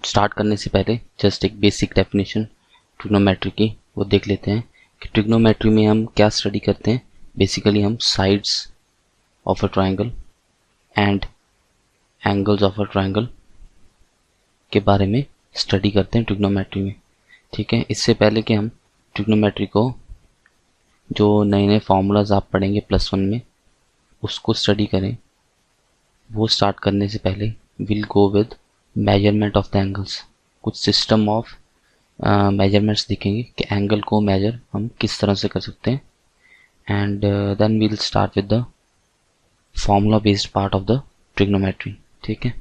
Start करने से पहले जस्ट एक बेसिक डेफिनेशन ट्रिग्नोमेट्री की वो देख लेते हैं कि ट्रिग्नोमेट्री में हम क्या स्टडी करते हैं। बेसिकली हम sides of a triangle and angles of a triangle के बारे में स्टडी करते हैं ट्रिग्नोमेट्री में। ठीक है, इससे पहले कि हम ट्रिग्नोमेट्री को जो नए नए फार्मूलाज आप पढ़ेंगे +1 में उसको स्टडी करें, वो स्टार्ट करने से पहले will go with measurement of the angles. कुछ सिस्टम ऑफ मेजरमेंट्स दिखेंगे कि एंगल को मेजर हम किस तरह से कर सकते हैं, and then we'll start with the formula based part of the trigonometry. ठीक है,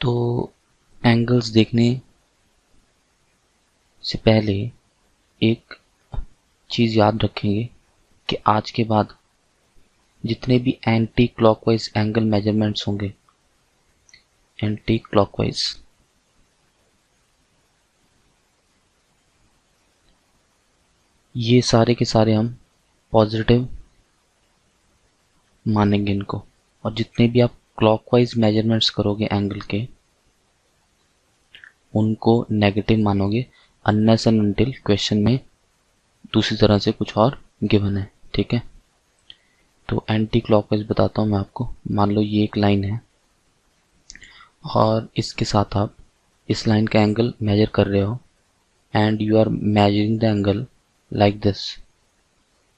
तो एंगल्स देखने से पहले एक चीज़ याद रखेंगे कि आज के बाद जितने भी एंटी क्लॉकवाइज एंगल मेजरमेंट्स होंगे, एंटी क्लॉकवाइज, ये सारे के सारे हम पॉजिटिव मानेंगे इनको, और जितने भी आप क्लॉकवाइज मेजरमेंट्स करोगे एंगल के उनको नेगेटिव मानोगे अनलेस एंड अनटिल क्वेश्चन में दूसरी तरह से कुछ और गिवन है। ठीक है, तो एंटी क्लॉकवाइज बताता हूँ मैं आपको। मान लो ये एक लाइन है और इसके साथ आप इस लाइन का एंगल मेजर कर रहे हो and you are measuring the angle like this,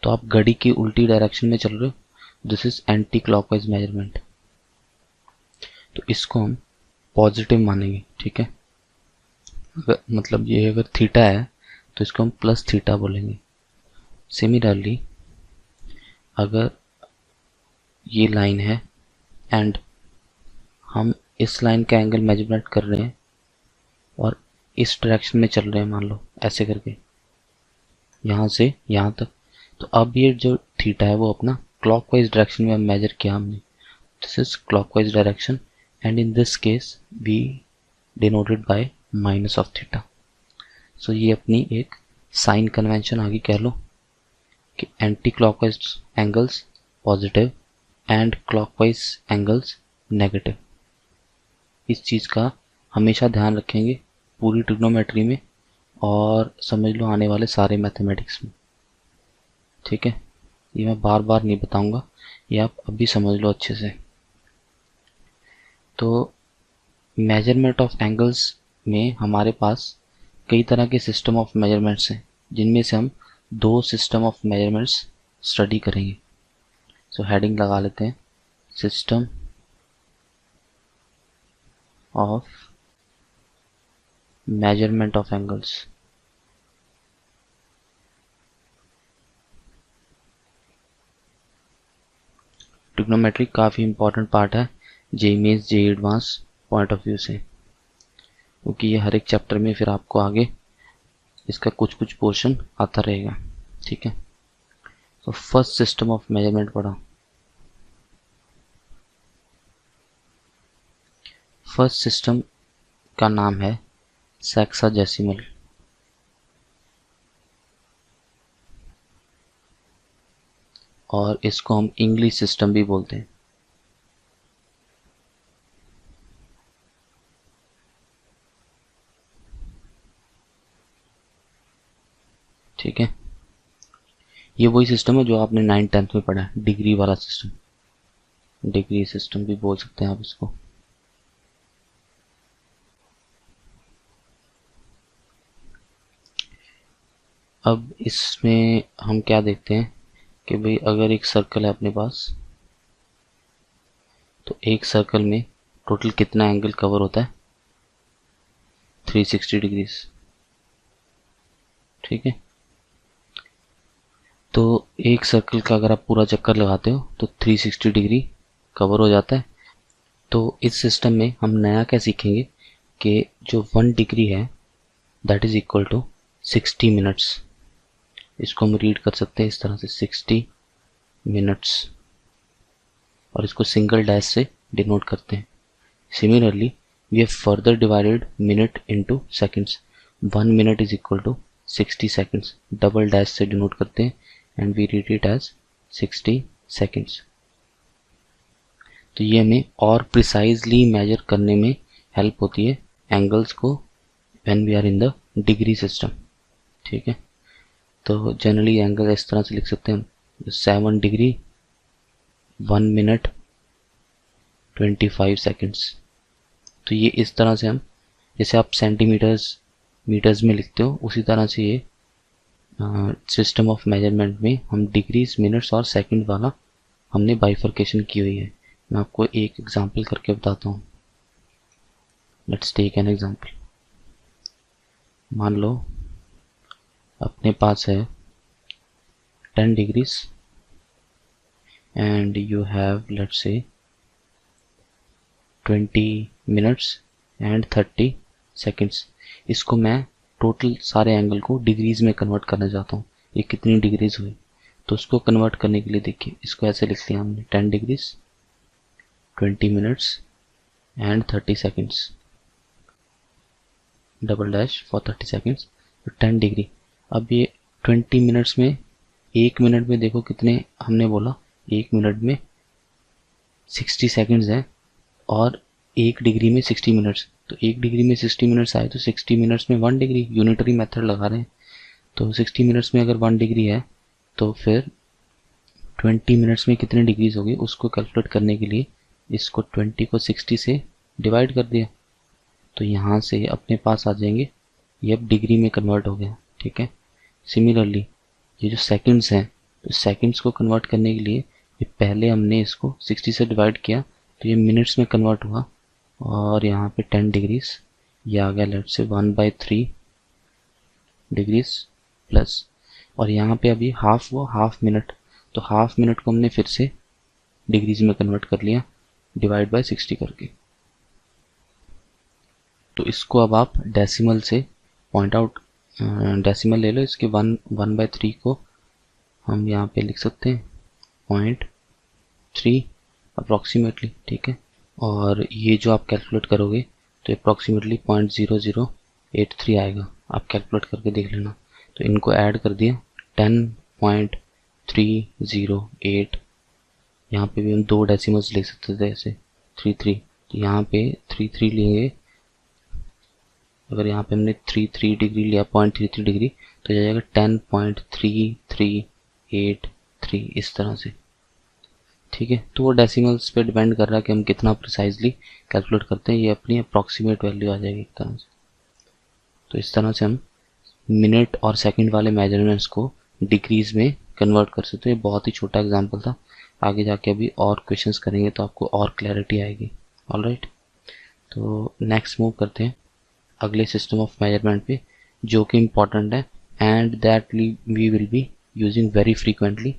तो आप घड़ी की उल्टी डायरेक्शन में चल रहे हो। This is anti clockwise measurement, तो इसको हम पॉजिटिव मानेंगे। ठीक है, मतलब ये अगर थीटा है तो इसको हम प्लस थीटा बोलेंगे। सिमिलरली अगर ये लाइन है एंड हम इस लाइन का एंगल मेजरमेंट कर रहे हैं और इस डायरेक्शन में चल रहे हैं, मान लो ऐसे करके यहाँ से यहाँ तक, तो अब ये जो थीटा है वो अपना क्लॉकवाइज डायरेक्शन में मेजर किया हमने। This is clockwise direction and in this case we denoted by minus of theta. So ये अपनी एक साइन कन्वेंशन आगे कह लो कि anti clockwise angles positive and clockwise angles negative. इस चीज़ का हमेशा ध्यान रखेंगे पूरी ट्रिग्नोमेट्री में और समझ लो आने वाले सारे मैथमेटिक्स में। ठीक है, ये मैं बार बार नहीं बताऊंगा, ये आप अभी समझ लो अच्छे से। तो मेजरमेंट ऑफ एंगल्स में हमारे पास कई तरह के सिस्टम ऑफ मेजरमेंट्स हैं, जिनमें से हम 2 सिस्टम ऑफ मेजरमेंट्स स्टडी करेंगे। सो हेडिंग लगा लेते हैं, system of measurement of angles. Trigonometry काफ़ी इंपॉर्टेंट पार्ट है JEE mains JEE advance point of view से, क्योंकि ये हर एक चैप्टर में फिर आपको आगे इसका कुछ कुछ पोर्शन आता रहेगा। ठीक है, तो फर्स्ट सिस्टम ऑफ मेजरमेंट पढ़ा। फर्स्ट सिस्टम का नाम है सेक्साडेसिमल। और इसको हम इंग्लिश सिस्टम भी बोलते हैं। ठीक है, ये वही सिस्टम है जो आपने 9th-10th में पढ़ा है, डिग्री वाला सिस्टम, डिग्री सिस्टम भी बोल सकते हैं आप इसको। अब इसमें हम क्या देखते हैं कि भाई अगर एक सर्कल है अपने पास, तो एक सर्कल में टोटल कितना एंगल कवर होता है, 360 डिग्रीज। ठीक है, तो एक सर्कल का अगर आप पूरा चक्कर लगाते हो तो 360 डिग्री कवर हो जाता है। तो इस सिस्टम में हम नया क्या सीखेंगे कि जो 1 डिग्री है that is equal to 60 minutes. इसको हम रीड कर सकते हैं इस तरह से 60 मिनट्स, और इसको सिंगल डैश से डिनोट करते हैं। Similarly we have further divided minute into seconds. 1 minute is equal to 60 seconds, double dash से डिनोट करते हैं and we read it as 60 seconds. तो ये हमें और प्रिसाइजली मेजर करने में हेल्प होती है एंगल्स को when we are in the degree system, ठीक है। तो जनरली एंगल इस तरह से लिख सकते हैं, 7 डिग्री 1 मिनट 25 सेकेंड्स। तो ये इस तरह से हम, जैसे आप मीटर्स में लिखते हो, उसी तरह से ये सिस्टम ऑफ मेजरमेंट में हम डिग्रीज, मिनट्स और सेकंड वाला हमने बाइफर्केशन की हुई है। मैं आपको एक एग्जांपल करके बताता हूँ। Let's take an example. मान लो अपने पास है 10 degrees and you have let's say 20 minutes and 30 seconds. इसको मैं टोटल सारे एंगल को डिग्रीज में कन्वर्ट करना चाहता हूँ, ये कितनी डिग्रीज हुई। तो उसको कन्वर्ट करने के लिए देखिए, इसको ऐसे लिख लिया हमने 10 degrees 20 minutes and 30 seconds, double dash for 30 seconds, 10 degree. अब ये 20 मिनट्स में, 1 मिनट में देखो कितने हमने बोला, 1 मिनट में 60 सेकेंड्स है और 1 डिग्री में 60 मिनट्स। तो 1 डिग्री में 60 मिनट्स आए तो 60 मिनट्स में 1 डिग्री, यूनिटरी मेथड लगा रहे हैं। तो 60 मिनट्स में अगर 1 डिग्री है तो फिर 20 मिनट्स में कितने डिग्रीज होगी, उसको कैलकुलेट करने के लिए इसको 20 को 60 से डिवाइड कर दिया। तो यहाँ से अपने पास आ जाएंगे, ये अब डिग्री में कन्वर्ट हो गया, ठीक है। सिमिलरली ये जो सेकंड्स हैं, तो सेकंड्स को कन्वर्ट करने के लिए ये पहले हमने इसको 60 से डिवाइड किया तो ये मिनट्स में कन्वर्ट हुआ, और यहाँ पे 10 डिग्रीज ये आ गया लेट्स से 1/3 डिग्रीज प्लस, और यहाँ पे अभी हाफ हुआ, हाफ मिनट। तो हाफ मिनट को हमने फिर से डिग्रीज में कन्वर्ट कर लिया डिवाइड बाय 60 करके। तो इसको अब आप डेसिमल से पॉइंट आउट, डेसिमल ले लो, इसके 1/3 को हम यहाँ पे लिख सकते हैं 0.3 अप्रॉक्सीमेटली, ठीक है। और ये जो आप कैलकुलेट करोगे तो अप्रॉक्सीमेटली 0.0083 आएगा, आप कैलकुलेट करके देख लेना। तो इनको ऐड कर दिया 10.308, यहाँ पे भी हम 2 डेसिमल्स ले सकते थे ऐसे 33, तो यहाँ पे 33 लेंगे। अगर यहाँ पे हमने 33 डिग्री लिया, 0.33 डिग्री, तो जाएगा 10.3383 इस तरह से, ठीक है। तो वो डेसिमल्स पे डिपेंड कर रहा है कि हम कितना प्रिसाइजली कैलकुलेट करते हैं, ये अपनी अप्रॉक्सीमेट वैल्यू आ जाएगी एक तरह से। तो इस तरह से हम मिनट और सेकंड वाले मेजरमेंट्स को डिग्रीज में कन्वर्ट कर सकते हैं। ये बहुत ही छोटा एग्जांपल था, आगे जाके अभी और क्वेश्चंस करेंगे तो आपको और क्लैरिटी आएगी। ऑलराइट, तो नेक्स्ट मूव करते हैं अगले सिस्टम ऑफ मेजरमेंट पे, जो कि इम्पॉर्टेंट है and that we will be using very frequently,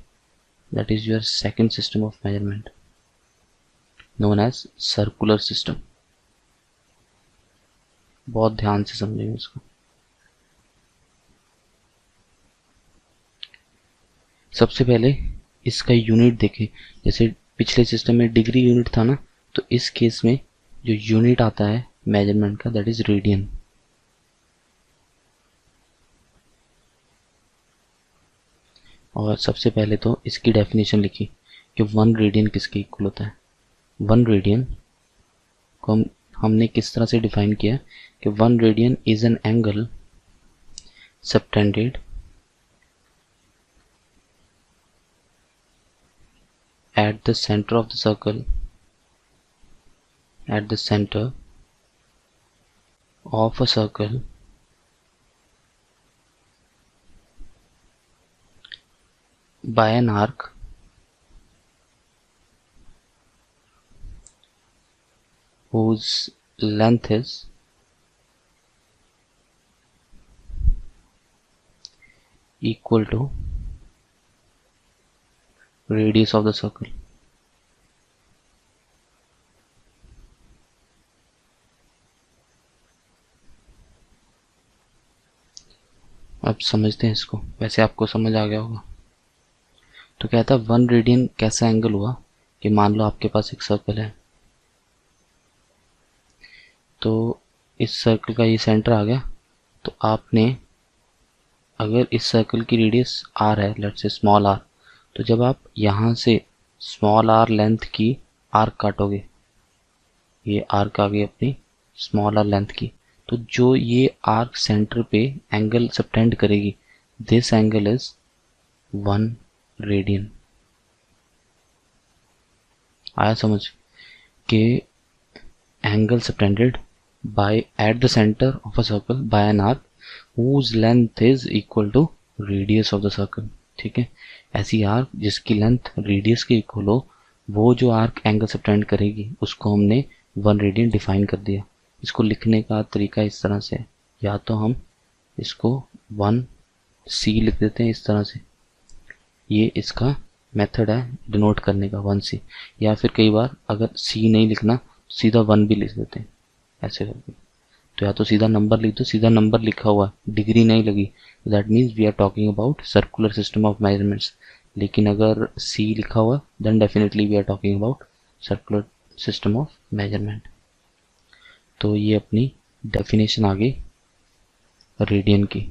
that is your second system of measurement known as circular system। बहुत ध्यान से समझेंगे इसको। सबसे पहले इसका यूनिट देखें, जैसे पिछले सिस्टम में डिग्री यूनिट था ना, तो इस केस में जो यूनिट आता है मेजरमेंट का दैट इज रेडियन। और सबसे पहले तो इसकी डेफिनेशन लिखी कि 1 रेडियन किसके इक्वल होता है। 1 रेडियन को हमने किस तरह से डिफाइन किया कि 1 radian is an angle subtended at the center of the circle, at the center of a circle by an arc whose length is equal to radius of the circle। अब समझते हैं इसको, वैसे आपको समझ आ गया होगा। तो कहता है 1 रेडियन कैसा एंगल हुआ कि मान लो आपके पास एक सर्कल है, तो इस सर्कल का ये सेंटर आ गया, तो आपने अगर इस सर्कल की रेडियस r है, लेट्स से स्मॉल r, तो जब आप यहाँ से स्मॉल r लेंथ की आर्क काटोगे, ये आर्क आ गई अपनी स्मॉल आर लेंथ की। तो जो ये आर्क सेंटर पे एंगल सबटेंड करेगी, दिस एंगल इज 1 रेडियन। आया समझ के angle subtended by at the centre of a circle by an arc whose length is equal to radius of the circle। ठीक है, ऐसी आर्क जिसकी लेंथ रेडियस के इक्वल हो, वो जो आर्क एंगल सबटेंड करेगी उसको हमने 1 रेडियन डिफाइन कर दिया। इसको लिखने का तरीका इस तरह से, या तो हम इसको 1c लिख देते हैं इस तरह से, ये इसका मेथड है डिनोट करने का 1c, या फिर कई बार अगर c नहीं लिखना सीधा 1 भी लिख देते हैं ऐसे करके। तो या तो सीधा नंबर लिख दो, सीधा नंबर लिखा हुआ डिग्री नहीं लगी, that means we are talking about circular system of measurements. लेकिन अगर सी लिखा हुआ then definitely we are talking about circular system of measurement. तो ये अपनी डेफिनेशन आ गई रेडियन की।